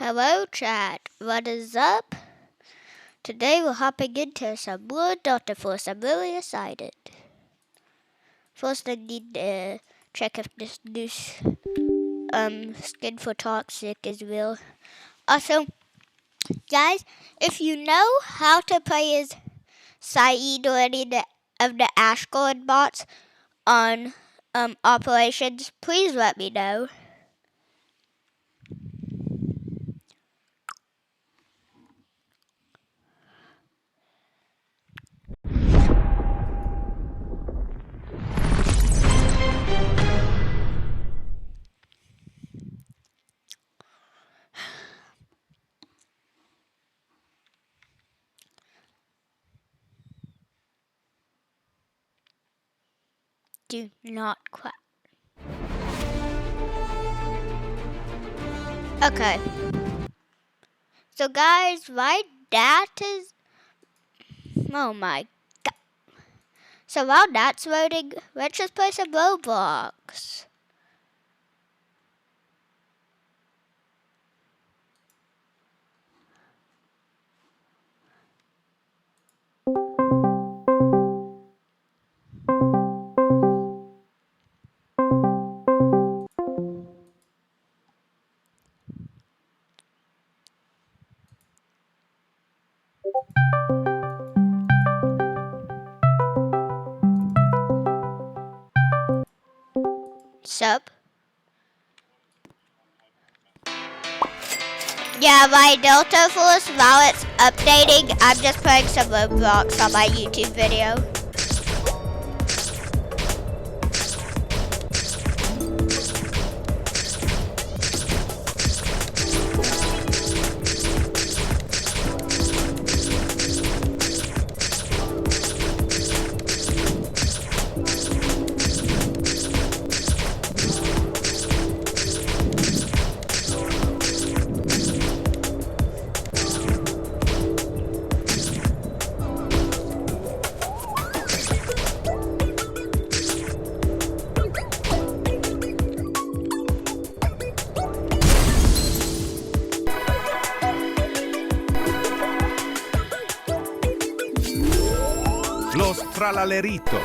Hello chat, what is up? Today we're hopping into some Blood Delta Force. I'm really excited. First I need to check if this new skin for Toxic is real. Also, guys, if you know how to play as Saeed or any of the Ashgard bots on operations, please let me know. Do not clap. Okay. So guys, my dad is... Oh my god. So while that's loading, let's just play some Roblox. Sup? Yeah, my Delta Force, while it's updating, I'm just playing some Roblox on my YouTube video. Los tralaleritos.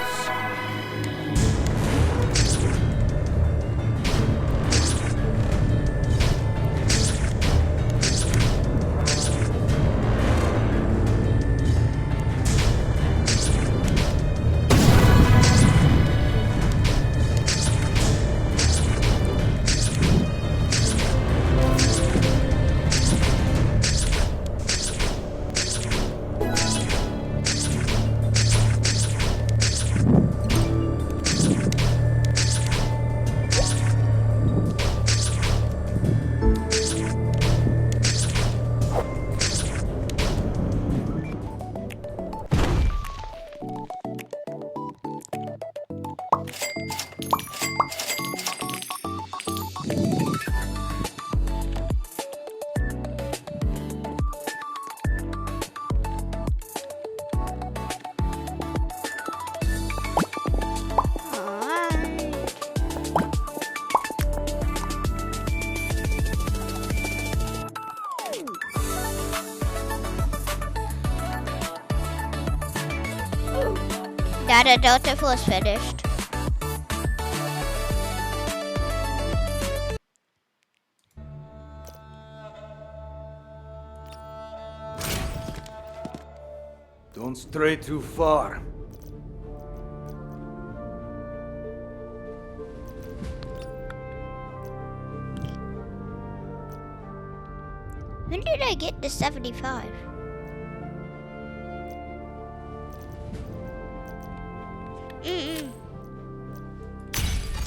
Data Delta Force finished. Don't stray too far. When did I get to 75?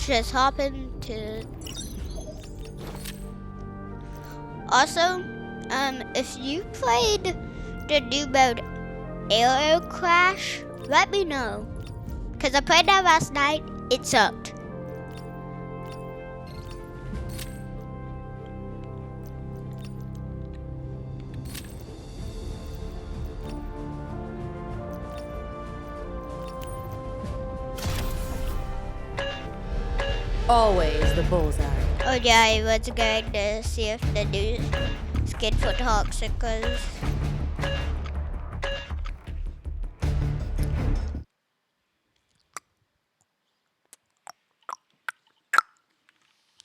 Just hop into... Also, if you played the new mode Aero Crash, let me know. Cause I played that last night, it sucked. Always the bullseye. Oh yeah, I was going to see if the new looking for toxicals.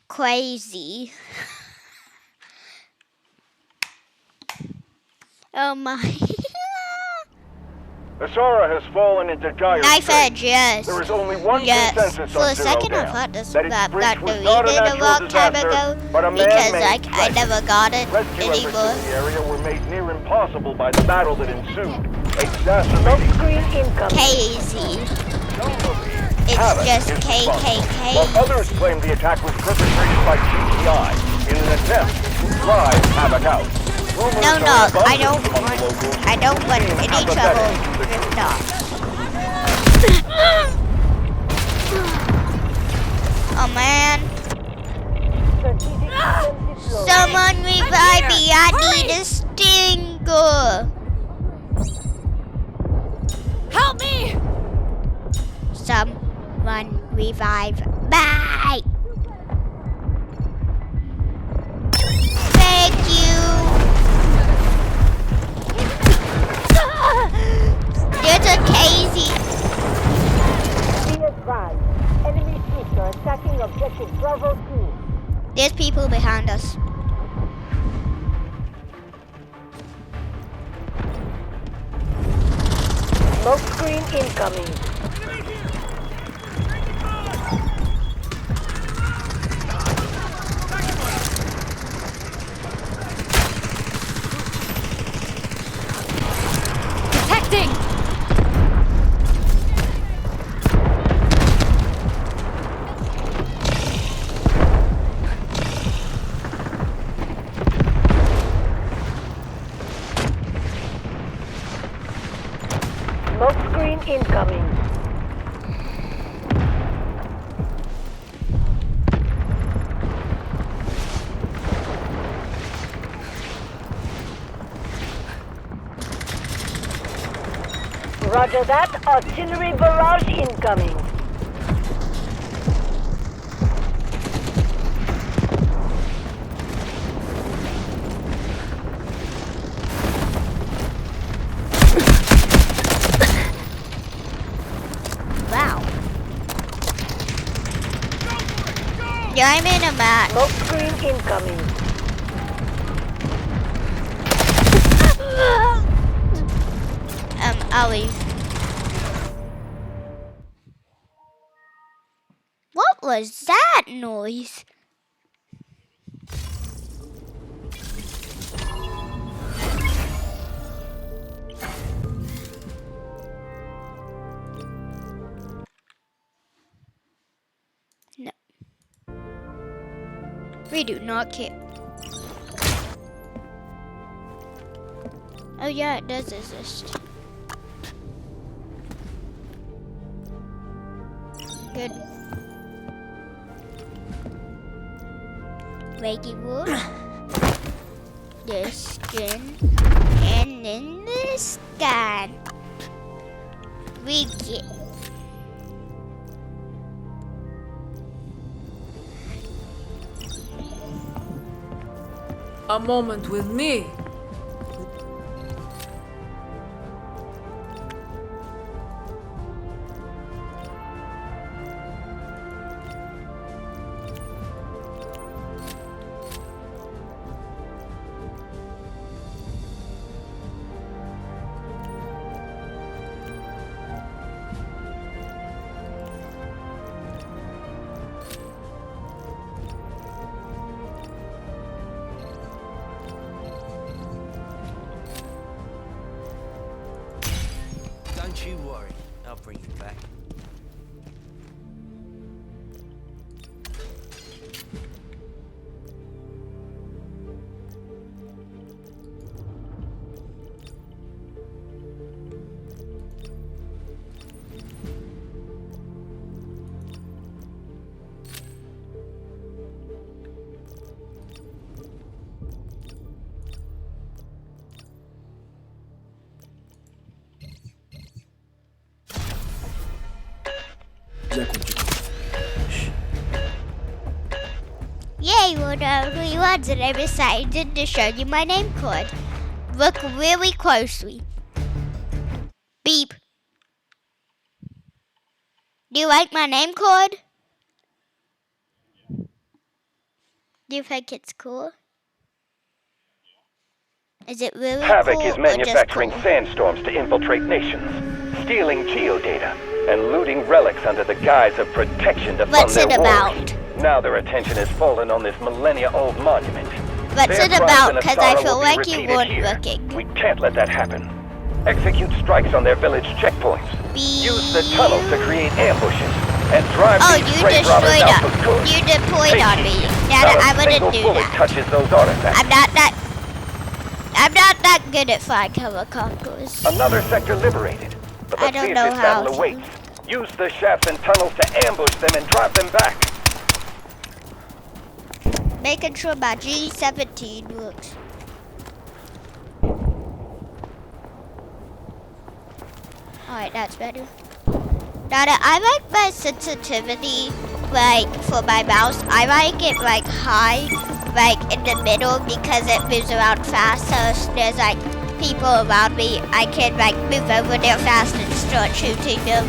Crazy. Oh my. Asara has fallen into dire Knife straits. edge, yes. There is only one Yes. consensus For on a second I Showdown, thought this that its map breach got was not a deleted a natural long time disaster, ago but a because man-made like I threat. never got it Rescue efforts anymore. in the area were made near impossible by the battle that ensued, exacerbating Crazy. It's Havoc just is responsible, KKK. while others claim the attack was perpetrated by GTI in an attempt to drive Havoc out. Rumors No, are I abundant don't among want. the locals, I don't want being any apathetic trouble to the with dogs. Oh man! Someone revive me! I need a stinger. Help me! Someone revive me! Thank you. There's a crazy. Be advised. Enemy troops are attacking objective Bravo 2. There's people behind us. Smoke screen incoming. Detecting! Smoke screen incoming. Roger that. Artillery barrage incoming. Wow. Yeah, I'm in a match. Smoke screen incoming. I'll leave. What was that noise? No. We do not care. Oh yeah, it does exist. Good. Reggie wood. The skin. And then the sky. We get. A moment with me. Don't you worry, I'll bring you back. Yay, we'll know who you are, and I decided to show you my name card. Look really closely. Beep. Do you like my name card? Do you think it's cool? Is it really Havoc cool is or manufacturing just cool? sandstorms to infiltrate nations, stealing geodata, and looting relics under the guise of protection to fund What's their it wars. about? Now their attention has fallen on this millennia-old monument. What's Their it crimes about? and Because I Asara feel will be like you repeated weren't here. looking. We can't let that happen. Execute strikes on their village checkpoints. Use the tunnels to create ambushes and drive Oh, these you grave robbers destroyed out us. for good. You deployed Take on heed. me. Not Now a I wouldn't single do bullet that. touches those artifacts. I'm not that good at flying helicopters. Another sector liberated, but the I don't know fiercest how battle to. awaits. Use the shafts and tunnels to ambush them and drive them back. Making sure my G17 works. Alright, that's better. Now that I like my sensitivity, like for my mouse, I like it like high, like in the middle because it moves around fast. So if there's like people around me, I can like move over there fast and start shooting them.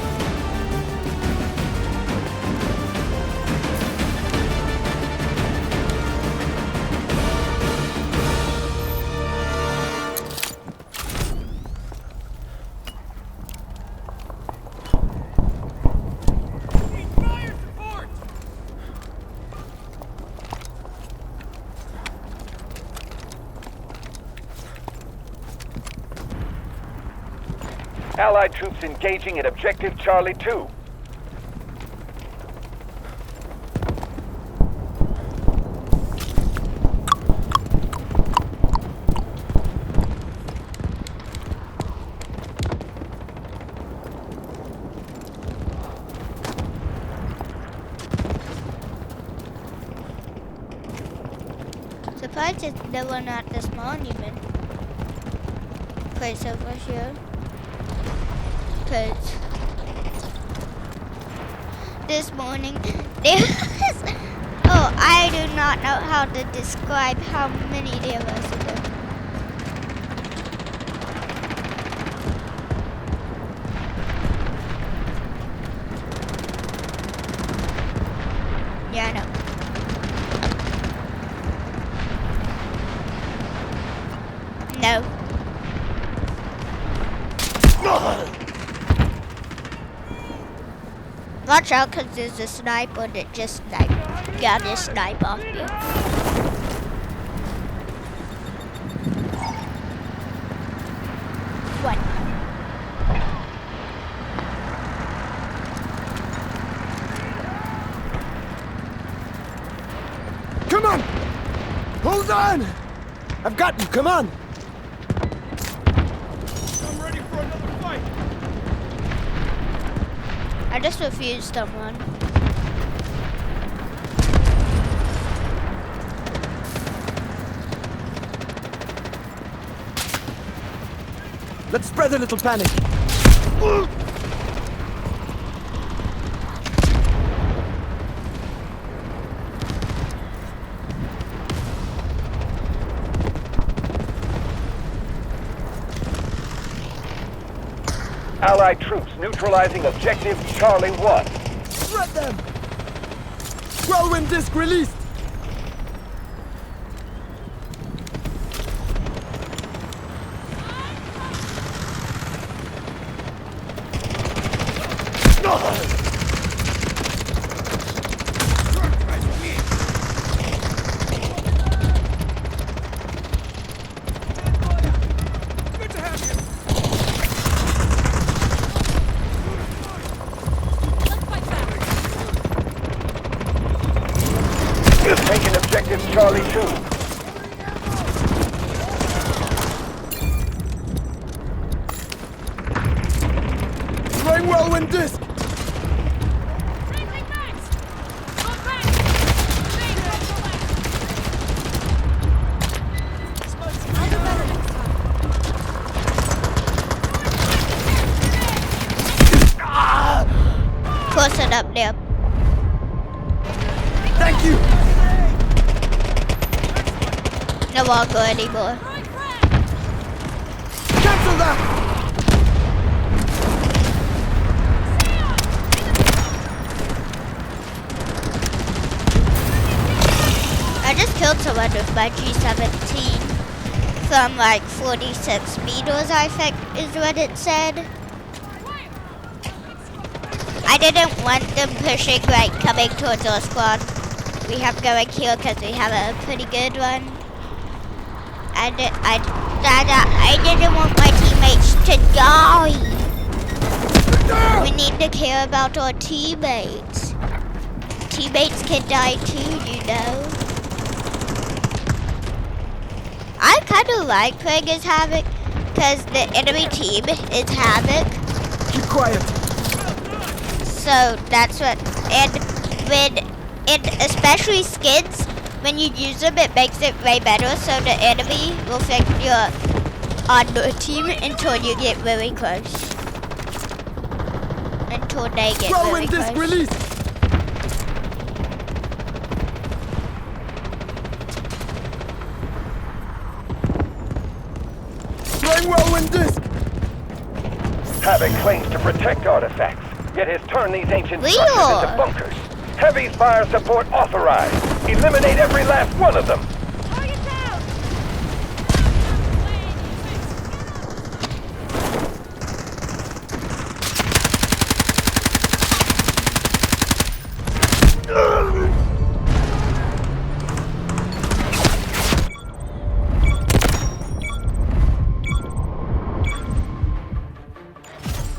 Allied troops engaging at Objective Charlie 2. Surprised it's no one at this monument place over here. Because this morning there was, oh, I do not know how to describe how many there was of them. Yeah, I know. No. Watch out, because there's a sniper that just got this snipe off me. What? Come on! Hold on! I've got you, come on! I'm ready for another fight. I just refused someone. Let's spread a little panic. Allied troops neutralizing Objective Charlie 1. Spread them! Whirlwind disc released! Good to have you. Taking Objective Charlie 2. Throwing whirlwind disc! Close it up there. Thank you! No longer anymore. Cancel that! I just killed someone with my G17 from like 46 meters, I think is what it said. I didn't want them pushing, like coming towards our squad. We have going here because we have a pretty good one. I didn't want my teammates to die. We need to care about our teammates. Teammates can die too, you know. I kind of like playing as Havoc because the enemy team is Havoc. Keep quiet. So that's what, and especially skins, when you use them, it makes it way better. So the enemy will think you're on the team until you get really close. Until they get really close. Release. Whirlwind disc. Havoc claims to protect artifacts, yet has turned these ancient We structures are. into bunkers. Heavy fire support authorized. Eliminate every last one of them.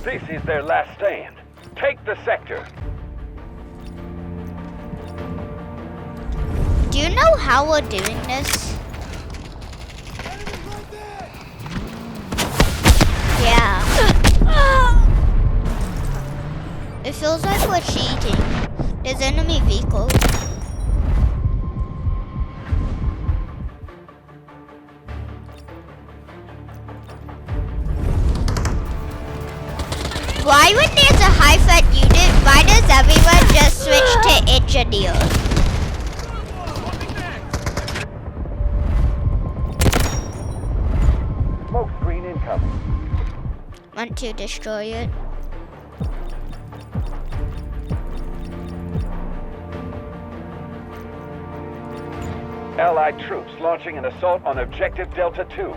This is their last stand. Take the sector. Do you know how we're doing this? Yeah. It feels like we're cheating. There's enemy vehicles. Why when there's a high threat unit, why does everyone just switch to engineer? Smoke screen incoming. Want to destroy it? Allied troops launching an assault on Objective Delta 2.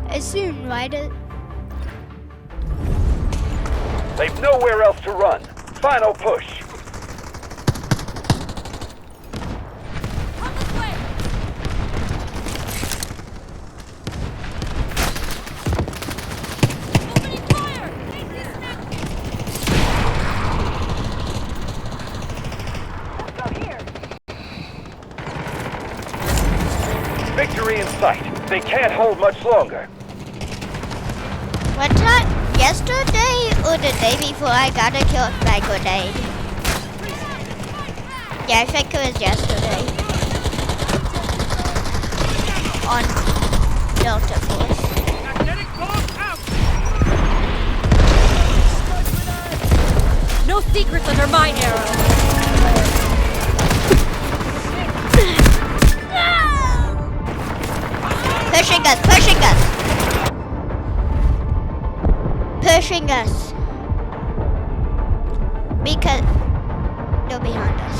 As soon, right? They've nowhere else to run. Final push. Victory in sight. They can't hold much longer. What time? Yesterday or the day before I got a kill with my grenade? Yeah, I think it was yesterday. On Delta Force. Magnetic bomb out! No secrets under my arrow. Pushing us, pushing us! Pushing us. Because they're behind us.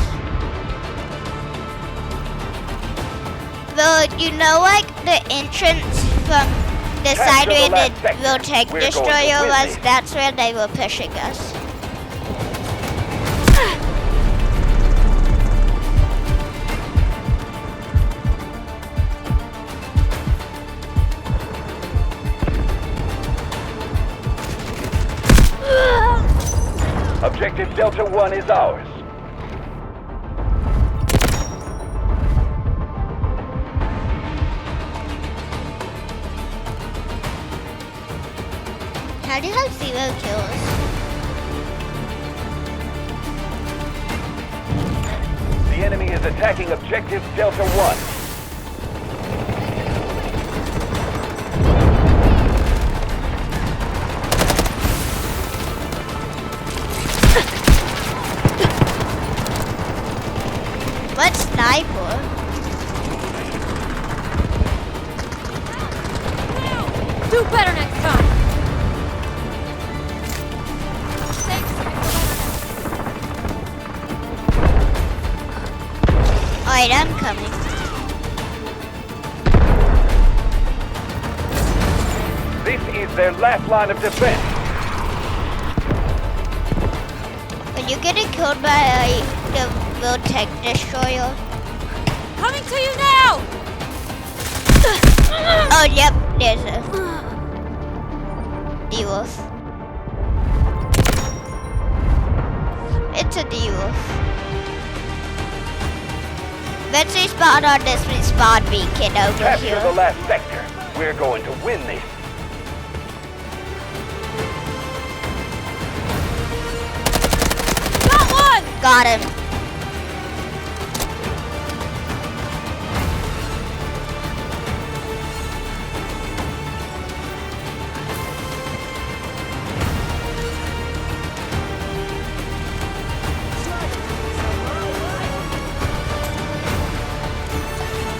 Well, you know, like the entrance from the side where the real tank destroyer was, that's where they were pushing us. Objective Delta 1 is ours. How do you have 0 kills? The enemy is attacking Objective Delta 1. What sniper? Do better next time. Thanks. Alright, I'm coming. This is their last line of defense. When you're getting killed by the real tech destroyer. Coming to you now. Oh, yep, there's a D-Wolf. It's a D-Wolf. Let's respawn on this respawn beacon over Capture here. the last sector. We're going to win this. Got one. Got him.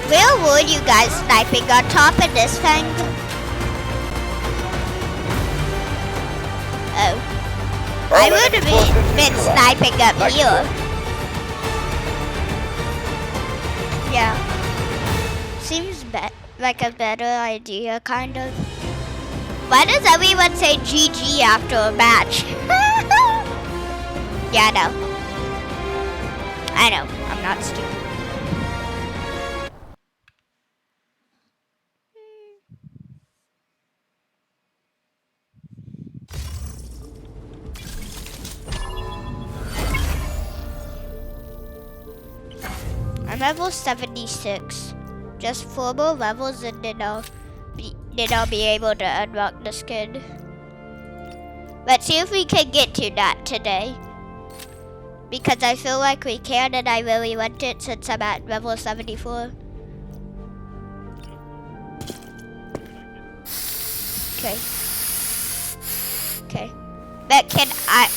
Where were you guys sniping on top of this thing? Oh. I would have been sniping up here. Yeah. Seems like a better idea, kind of. Why does everyone say GG after a match? Yeah, I know. I know. I'm not stupid. I'm level 76. Just 4 more levels and then I'll be able to unlock the skin. Let's see if we can get to that today. Because I feel like we can and I really want it since I'm at level 74. Okay. Okay. But can I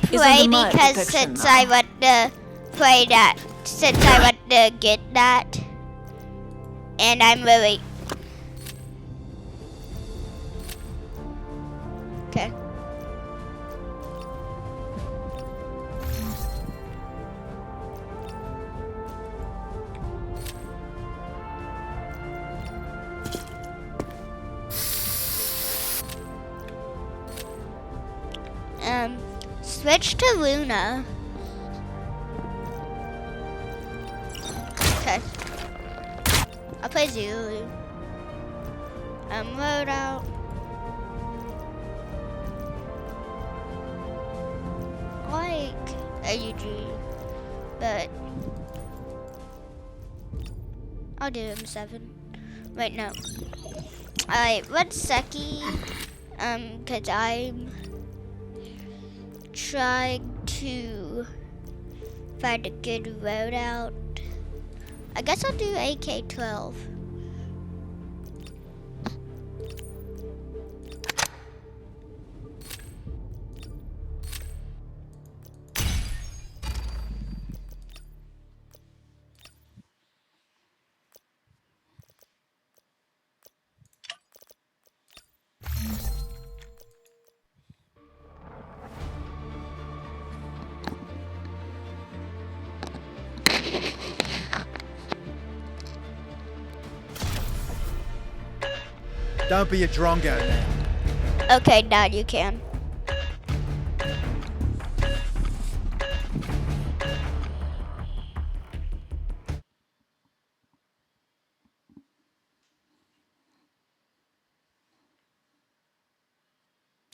play because since I want to play that, since I want to get that, and I'm really okay. Switch to Luna. Okay. I'll play Zulu. Load out. Like AUG, but I'll do M7. Wait, no. Alright, what's Seki? Cause I'm trying to find a good loadout. I guess I'll do AK-12. Don't be a drongo now. Okay, now you can.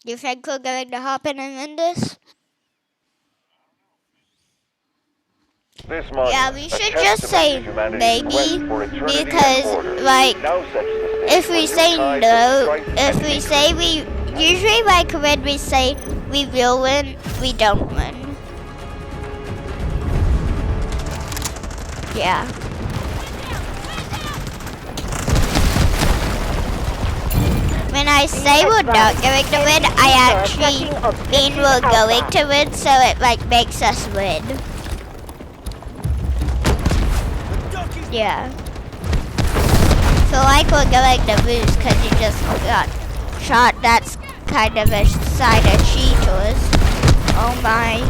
You think we're going to hop in and win this? This Yeah, we should just say maybe because, like, if we say no, if we say we, usually like when we say we will win, we don't win. Yeah. When I say we're not going to win, I actually mean we're going to win, so it like makes us win. Yeah. So I sniper going to lose because you just got shot. That's kind of a sign of cheaters. Oh my.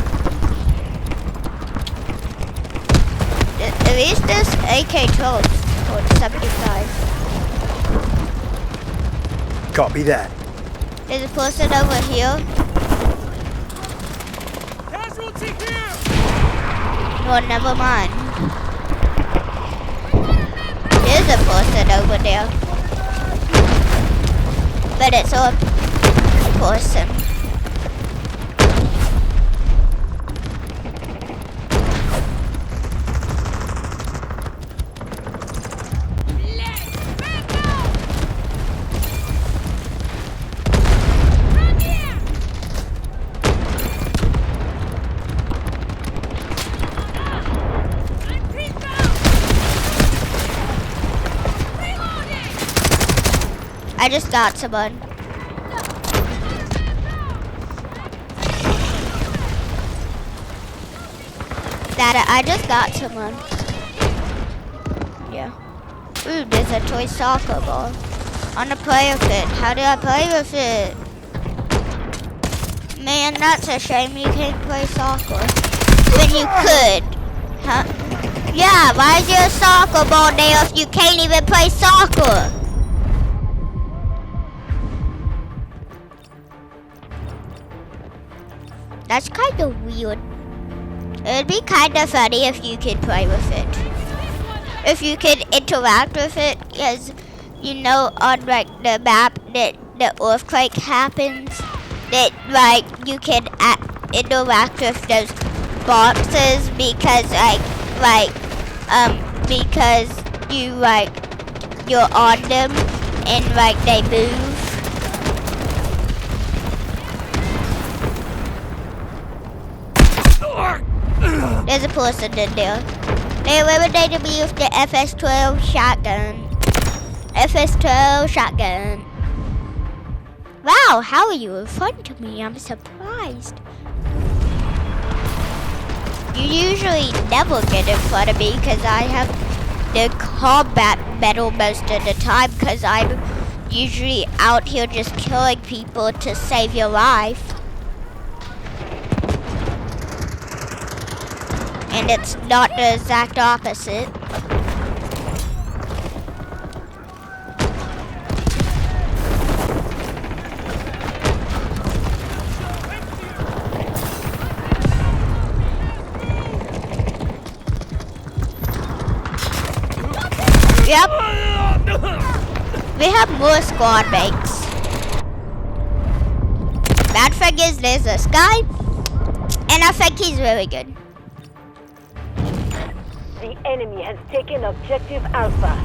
At least this AK-12 for 75. Copy that. There's a person over here. Casualty here! No, never mind. There's a person over there. But it's a person. I just got someone. I just got someone. Yeah. Ooh, there's a toy soccer ball. I want to play with it. How do I play with it? Man, that's a shame you can't play soccer. When you could. Huh? Yeah, why is there a soccer ball there if you can't even play soccer? That's kind of weird. It'd be kind of funny if you could play with it. If you could interact with it, because you know on like the map that the earthquake happens, that like you can interact with those boxes because because you're on them and like they move. There's a person in there. They eliminated me with the FS-12 shotgun. FS-12 shotgun. Wow, how are you in front of me? I'm surprised. You usually never get in front of me because I have the combat medal most of the time because I'm usually out here just killing people to save your life. And it's not the exact opposite. Yep. We have more squad mates. Bad thing is there's this guy, and I think he's really good. The enemy has taken objective Alpha.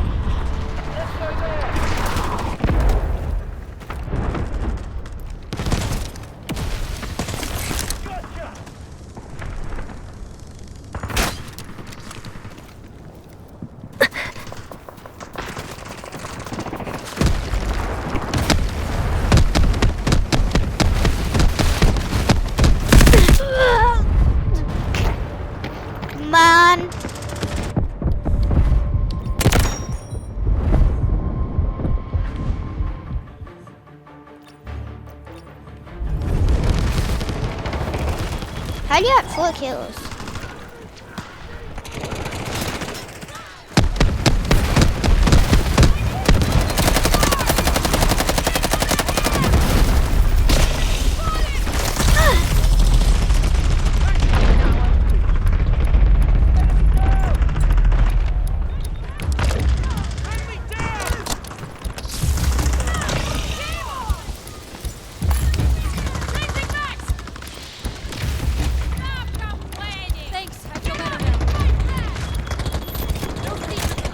Come on. How do you have 4 kills?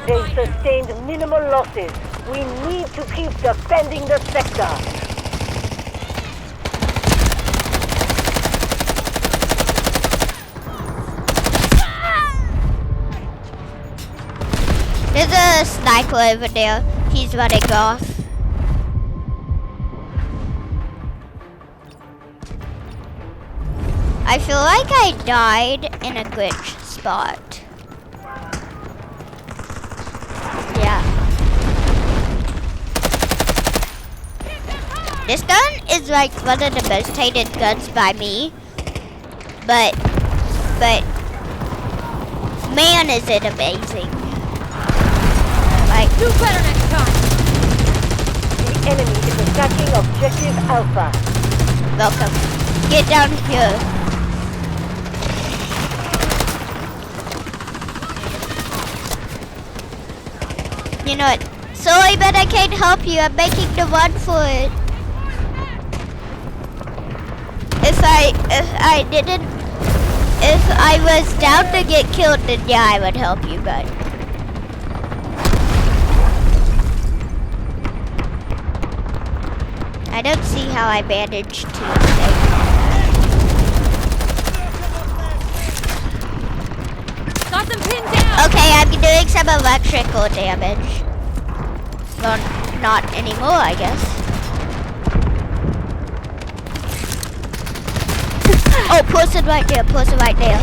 They sustained minimal losses. We need to keep defending the sector. There's a sniper over there. He's running off. I feel like I died in a glitch spot. Yeah. This gun is like one of the most hated guns by me. But man, is it amazing. Like, Do better next time. The enemy is attacking objective Alpha. welcome. Get down here. You know what? Sorry, but I can't help you. I'm making the run for it. If I was down to get killed, then yeah, I would help you, but. I don't see how I managed to stay. Got them pinned down. Okay, I'm doing some electrical damage. Well, not anymore, I guess. Oh, person right there, person right there.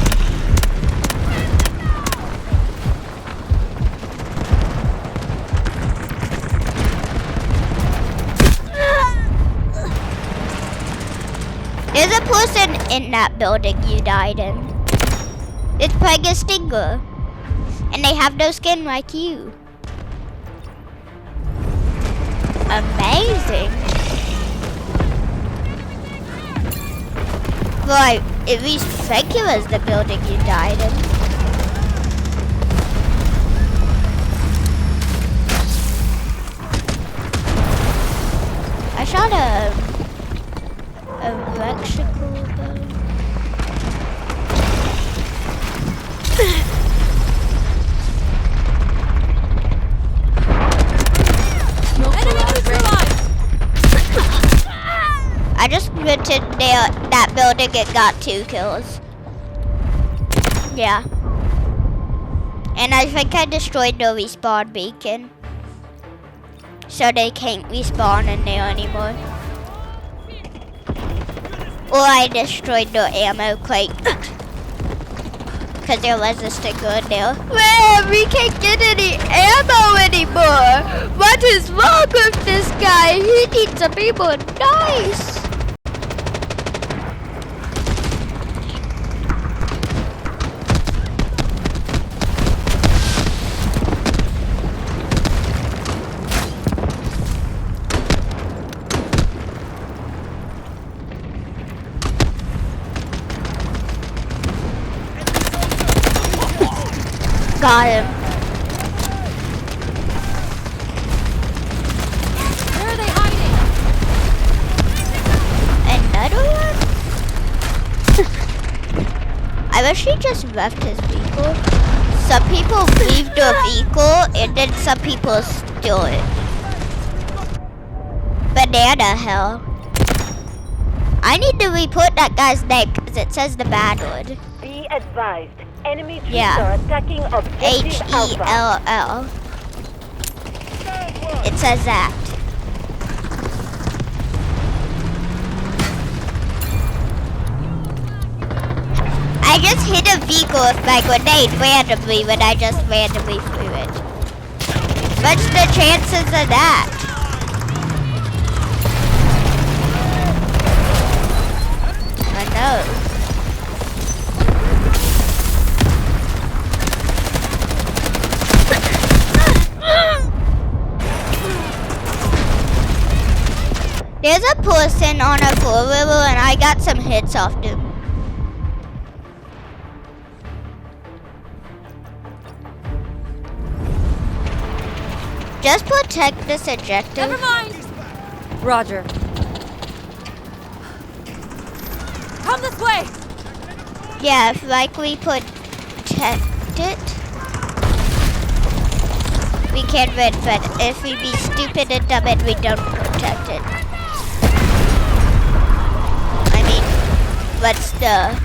There's a person in that building you died in. It's playing a stinger. And they have no skin like you. Amazing. Well, I at least think it was the building you died in. I shot a electrical gun. Enemy neutralized. I just went to that building and got 2 kills. Yeah. And I think I destroyed the respawn beacon. So they can't respawn in there anymore. Or I destroyed the ammo crate. Because there was a sticker in there. Man, we can't get any ammo anymore. What is wrong with this guy? He needs to be more nice. Got him. Where are they hiding? Another one? I wish he just left his vehicle. Some people leave their vehicle and then some people steal it. Banana hell. I need to report that guy's name because it says the bad one. Be advised. Enemy troops Yeah. are attacking objective Alpha. H-E-L-L. It says that. I just hit a vehicle with my grenade randomly when I just randomly threw it. What's the chances of that? I know. There's a person on a 4-wheeler and I got some hits off him. Just protect this objective. Never mind. Roger. Come this way. Yeah, if like we protect it, we can win, but if we be stupid and dumb and we don't protect it. I mean, what's the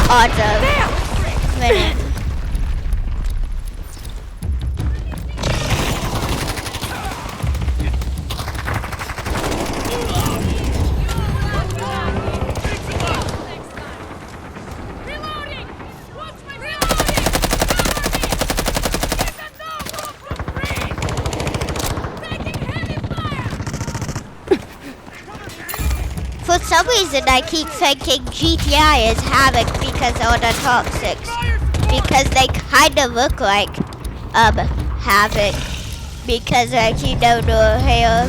odds of winning? Reloading! Watch my reloading! Cover me! Get the dog off the bridge! Taking heavy fire! some reason I keep thinking GTI is Havoc because of the toxics. Because they kind of look like Havoc. Because like you know the hair.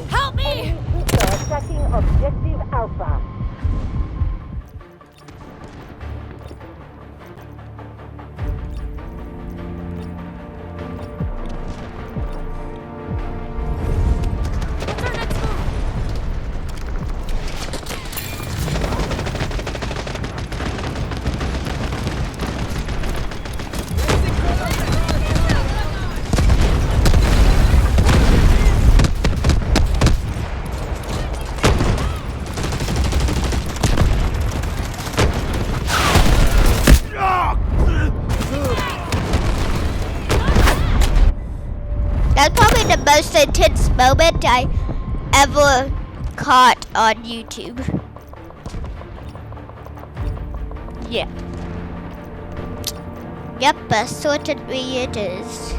Help me! Enemy troops are attacking objective Alpha. What's our next move? That's probably the most intense moment I ever caught on YouTube. Yeah. Yep, certainly it is.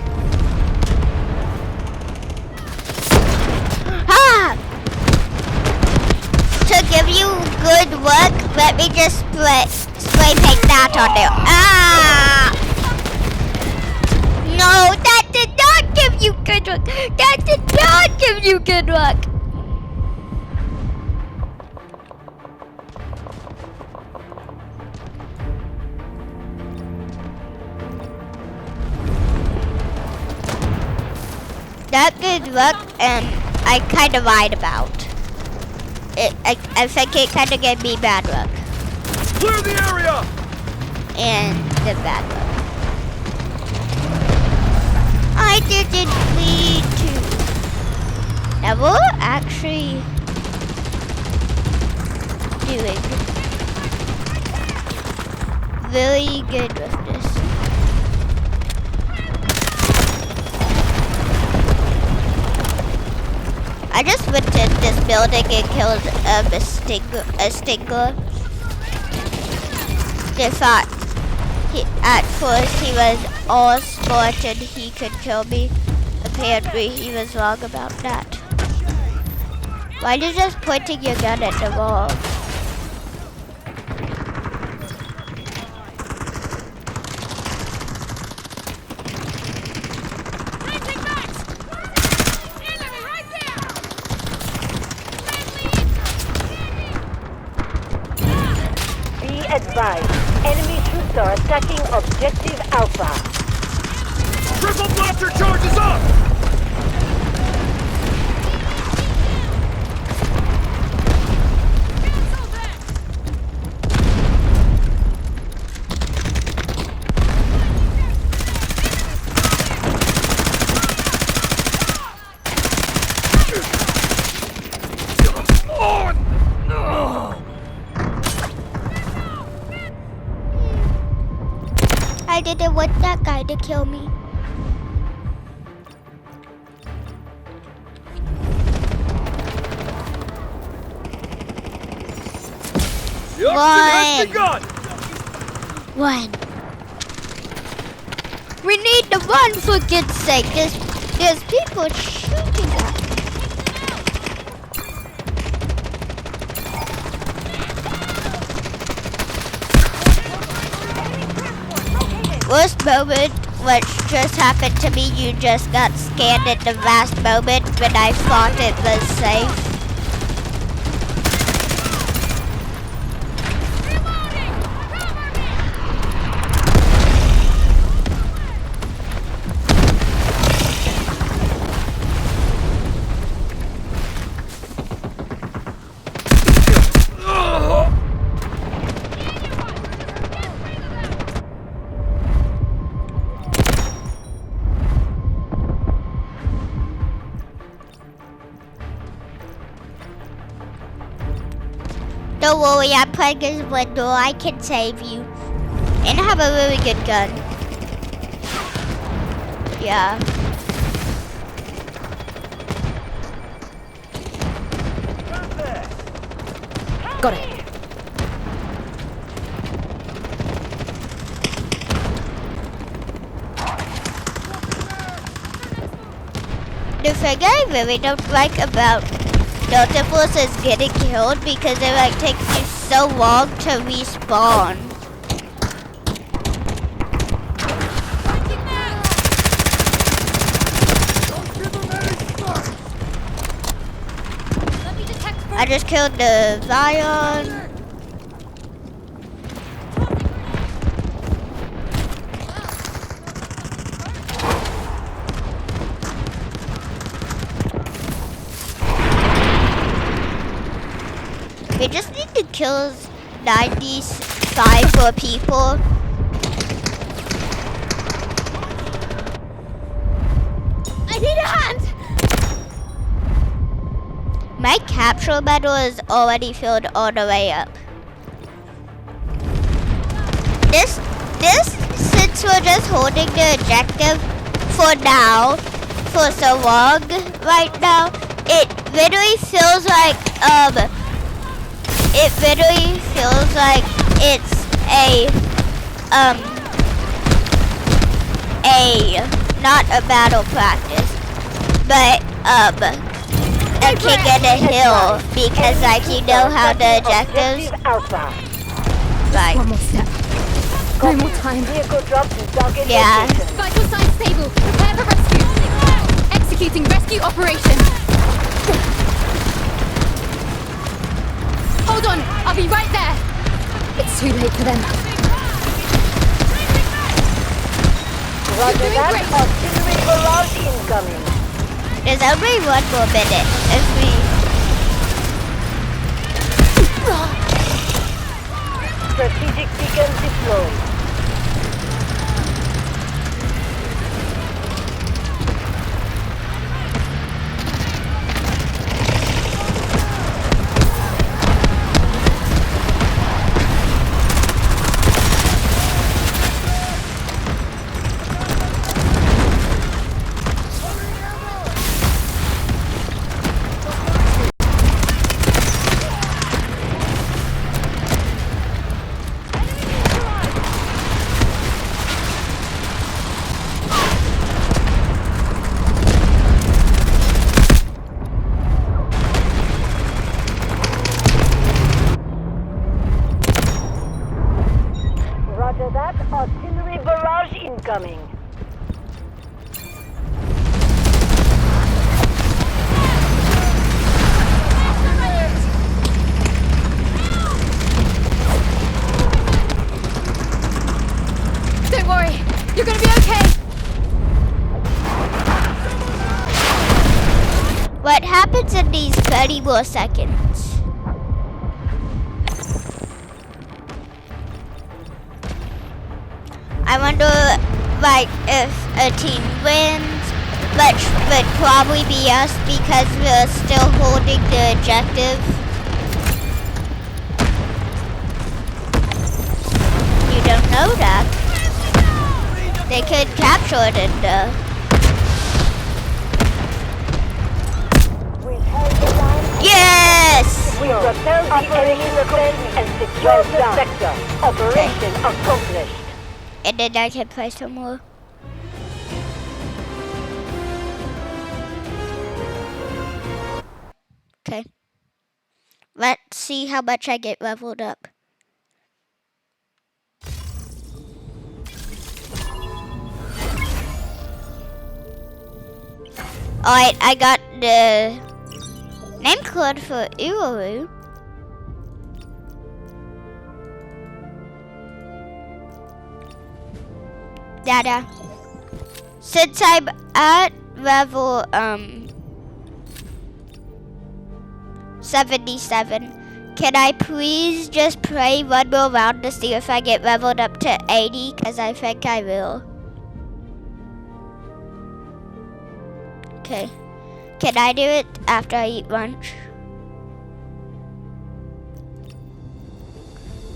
Ah! To give you good work, let me just spray paint that on there. Ah! No, that did not give you good luck. That did not give you good luck. That good luck, and I kind of lied about it. I think it kind of gave me bad luck. Clear the area! And the bad luck. I didn't need to. Now we're actually doing really good with this. I just went to this building and killed a stinger. They thought at first he was all smart and he could kill me. Apparently he was wrong about that. Why are you just pointing your gun at the wall? Changing backs! Enemy right there! Be advised, enemy troops are attacking objective Alpha. Triple blaster charges up! Cancel that! Oh, no! I didn't want that guy to kill me. The oxygen has begun! One. We need to run for good's sake. There's people shooting at us. Worst moment, what just happened to me, you just got scanned at the last moment when I thought it was safe. Don't worry, I'm playing this window. I can save you. And I have a really good gun. Yeah. Got it. The thing I really don't like about Delta Force is getting killed because it like takes you so long to respawn. Let me detect I just killed the Zion. We just need to kill 95 more people. I need a hand! My capture medal is already filled all the way up. Since we're just holding the objective for now, for so long right now, it literally feels like it's a not a battle practice, but a king and a hill, because like you know how the objectives Alpha. like One more step. No more time. Vehicle dropped to target Yeah. location. Vital signs stable. Prepare for rescue. Executing rescue operation. Hold on. I'll be right there. It's too late for them. Roger doing that. great. Artillery barrage incoming. there's only one more minute if we Strategic beacon deployed. Roger that. Artillery barrage incoming. Don't worry. You're gonna be okay. what happens in these 30 more seconds? I wonder like if a team wins, which would probably be us because we're still holding the objective. You don't know that. They could capture it in the We held the line. Yes! We repelled the enemy defense and secured the sector. Operation accomplished. And then I can play some more. Okay. Let's see how much I get leveled up. Alright, I got the name code for Uru. Dada. Since I'm at level 77, can I please just play one more round to see if I get leveled up to 80? Because I think I will. Okay. Can I do it after I eat lunch?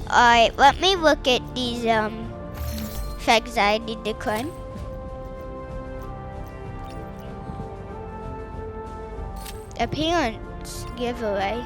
Alright, let me look at these things I need to climb. Appearance giveaway.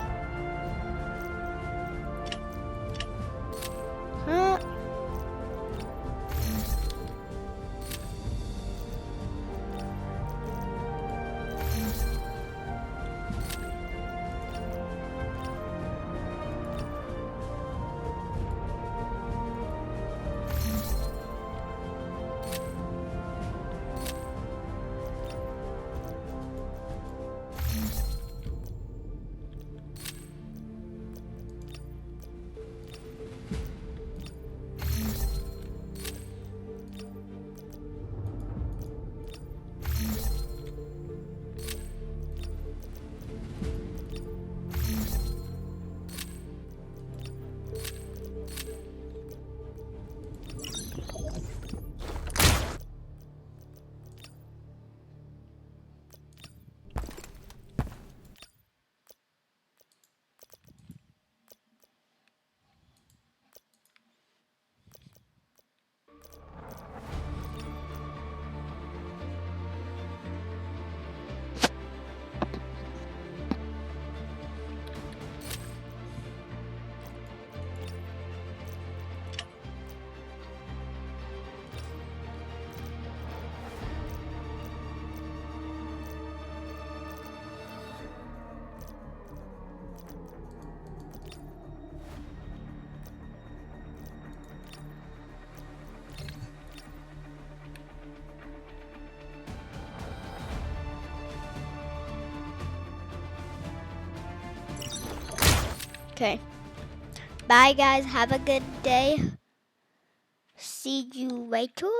Okay. Bye, guys. Have a good day. See you later.